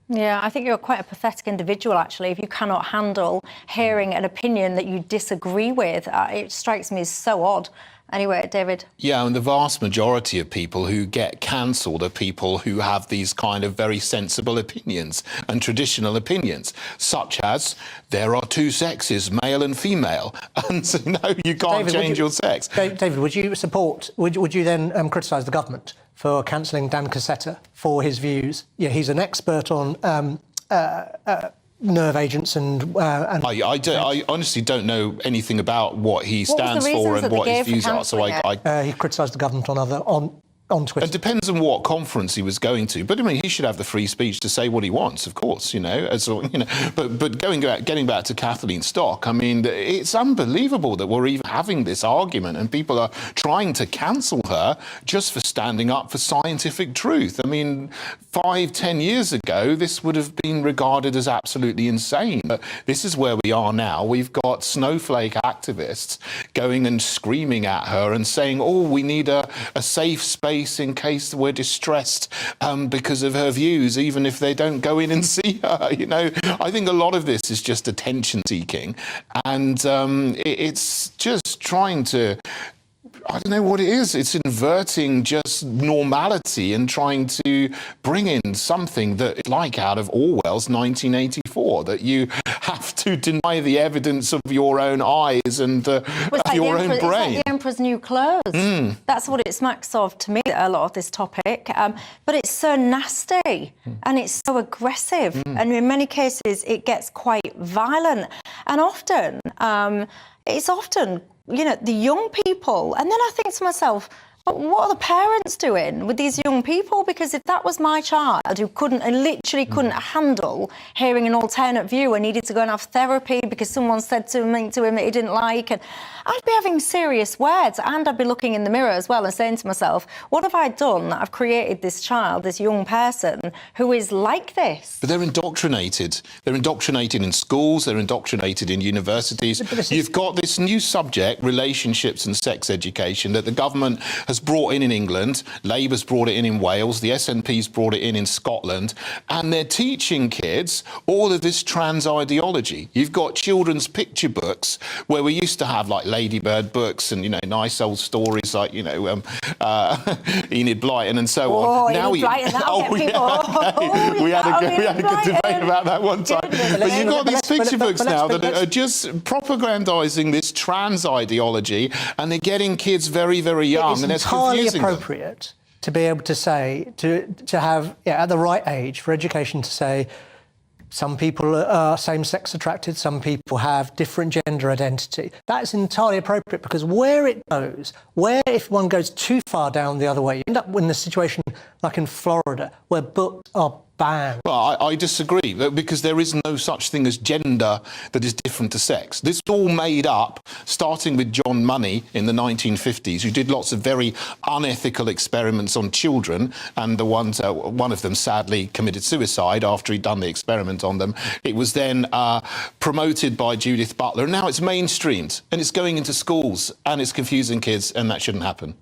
Yeah, I think you're quite a pathetic individual, actually, if you cannot handle hearing an opinion that you disagree with. It strikes me as so odd. Anyway, David. Yeah, and the vast majority of people who get cancelled are people who have these kind of very sensible opinions and traditional opinions, such as there are two sexes, male and female, and so no, you can't change your sex. David, would you support, would you then criticise the government for cancelling Dan Cassetta for his views? Yeah, he's an expert on nerve agents and I honestly don't know anything about what he stands for and what his views are. So he criticised the government on Twitter. It depends on what conference he was going to, but I mean, he should have the free speech to say what he wants, of course, you know. But getting back to Kathleen Stock, I mean, it's unbelievable that we're even having this argument and people are trying to cancel her just for standing up for scientific truth. I mean, 5-10 years ago, this would have been regarded as absolutely insane. But this is where we are now. We've got Snowflake activists going and screaming at her and saying, oh, we need a safe space in case we're distressed because of her views, even if they don't go in and see her. You know, I think a lot of this is just attention seeking, and it's just trying to, I don't know what it is. It's inverting just normality and trying to bring in something that is like out of Orwell's 1984, that you have to deny the evidence of your own eyes and your own brain. It's like the Emperor's New Clothes. That's what it smacks of to me, a lot of this topic. But it's so nasty and it's so aggressive. And in many cases, it gets quite violent. And often, it's often, you know, the young people. And then I think to myself, what are the parents doing with these young people? Because if that was my child who literally couldn't handle hearing an alternate view and needed to go and have therapy because someone said something to him that he didn't like, and I'd be having serious words, and I'd be looking in the mirror as well and saying to myself, what have I done that I've created this child, this young person who is like this? But they're indoctrinated. They're indoctrinated in schools, they're indoctrinated in universities. You've got this new subject, relationships and sex education, that the government has brought in England, Labour's brought it in Wales, the SNP's brought it in Scotland, and they're teaching kids all of this trans ideology. You've got children's picture books where we used to have like Ladybird books and, you know, nice old stories like, you know, Enid Blyton and so on. Now we had a good debate about that one time. But you've got these picture books now that are just propagandizing this trans ideology, and they're getting kids very, very young, and it's entirely appropriate to be able to say, to have, at the right age for education, to say some people are same-sex attracted, some people have different gender identity. That's entirely appropriate, because where it goes, if one goes too far down the other way, you end up in the situation like in Florida, where books are banned. Well, I disagree, because there is no such thing as gender that is different to sex. This is all made up, starting with John Money in the 1950s, who did lots of very unethical experiments on children, and one of them sadly committed suicide after he'd done the experiment on them. It was then promoted by Judith Butler, and now it's mainstreamed, and it's going into schools, and it's confusing kids, and that shouldn't happen.